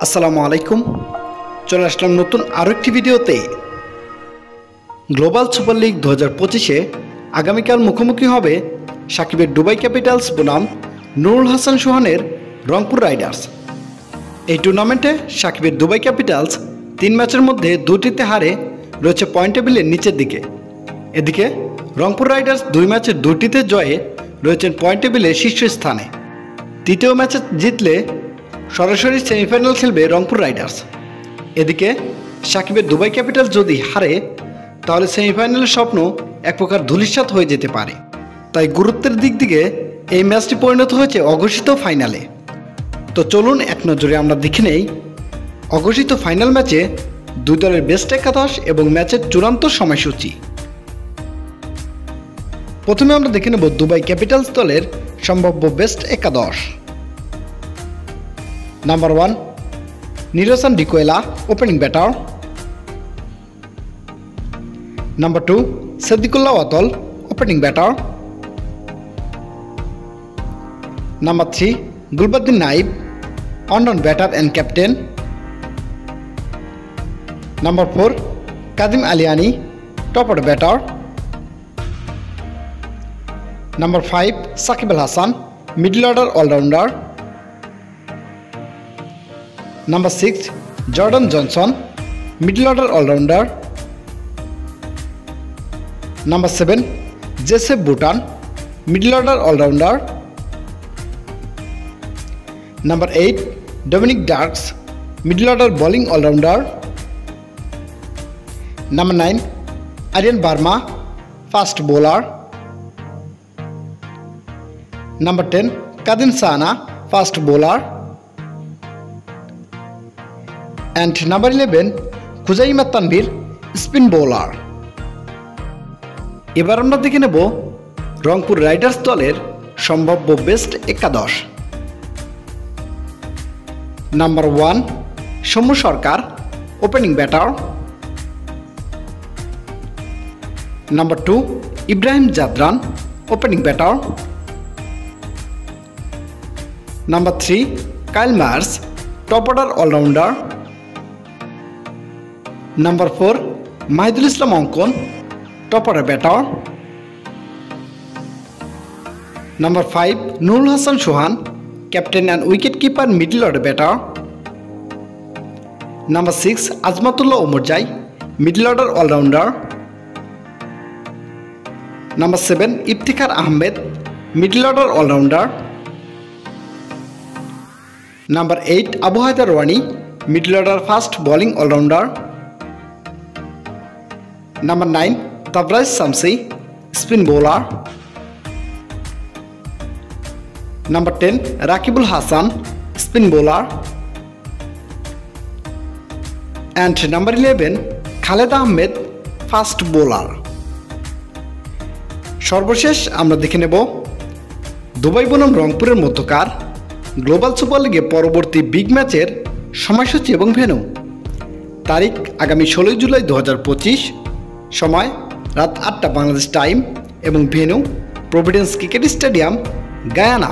আসসালামু আলাইকুম। চলে আসলাম নতুন আরও একটি ভিডিওতে। গ্লোবাল সুপার লিগ 2025-এ আগামীকাল মুখোমুখি হবে সাকিবের দুবাই ক্যাপিটালস বনাম নুরুল হাসান সোহানের রংপুর রাইডার্স। এই টুর্নামেন্টে সাকিবের দুবাই ক্যাপিটালস 3 ম্যাচের মধ্যে 2টিতে হারে রয়েছে পয়েন্ট টেবিলের নিচের দিকে। এদিকে রংপুর রাইডার্স 2 ম্যাচের 2টিতে জয়ে রয়েছেন পয়েন্ট টেবিলের শীর্ষস্থানে। তৃতীয় ম্যাচে জিতলে সরাসরি সেমিফাইনাল খেলবে রংপুর রাইডার্স। এদিকে সাকিবের দুবাই ক্যাপিটালস যদি হারে তাহলে সেমিফাইনালের স্বপ্ন এক প্রকার ধূলিসাৎ হয়ে যেতে পারে। তাই গুরুত্বের দিক থেকে এই ম্যাচটি পরিণত হয়েছে অঘোষিত ফাইনালে। তো চলুন এক নজরে আমরা দেখে নেই অঘোষিত ফাইনাল ম্যাচে দুই দলের বেস্ট 11 এবং ম্যাচের চূড়ান্ত সময়সূচি। প্রথমে আমরা দেখে নেব দুবাই ক্যাপিটালস দলের সম্ভাব্য best 11। Number 1 Niroshan Dickwella, opening batter. Number 2 Sediqullah Atal, opening batter. Number 3 Gulbadin Naib, on batter and captain. Number 4 Qadim Aliyani, top order batter. Number 5 Shakib Al Hasan, middle order allrounder. Number 6 Jordan Johnson, middle order allrounder. Number 7 Joseph Butan, middle order allrounder. Number 8 Dominic Drakes, middle order bowling allrounder. Number 9 Aryan Barma, fast bowler. Number 10 Qadim Sana, fast bowler. And number 11 Khuzaima Tanvir, spin bowler. এবার আমরা দেখে নেব Rangpur Riders দলের সম্ভাব্য best 11। Number 1 Soumya Sarkar, opening batter. Number 2 Ibrahim Zadran, opening batter. Number 3 Kyle Mayers, top order allrounder. Number 4 Mahidul Islam Ankon, top order batter. Number 5 Nurul Hasan Sohan, captain and wicket keeper, middle order batter. Number 6 Azmatullah Omarzai, middle order allrounder. Number 7 Iftikhar Ahmed, middle order allrounder. Number 8 Abu Haider Wani, middle order fast bowling allrounder. Number 9 Tabraiz Shamsi, spin bowler. Number 10 Rakibul Hasan, spin bowler. And number 11 Khaled Ahmed, fast bowler. সর্বশেষ আমরা দেখে নেব Dubai বনাম রংপুরের মধ্যকার global super লিগে পরবর্তী big ম্যাচের সময়সূচি এবং ভেন্যু। তারিখ আগামী 16 জুলাই 2025, সময় রাত 8টা বাংলাদেশ টাইম এবং venue Providence cricket stadium, Guyana.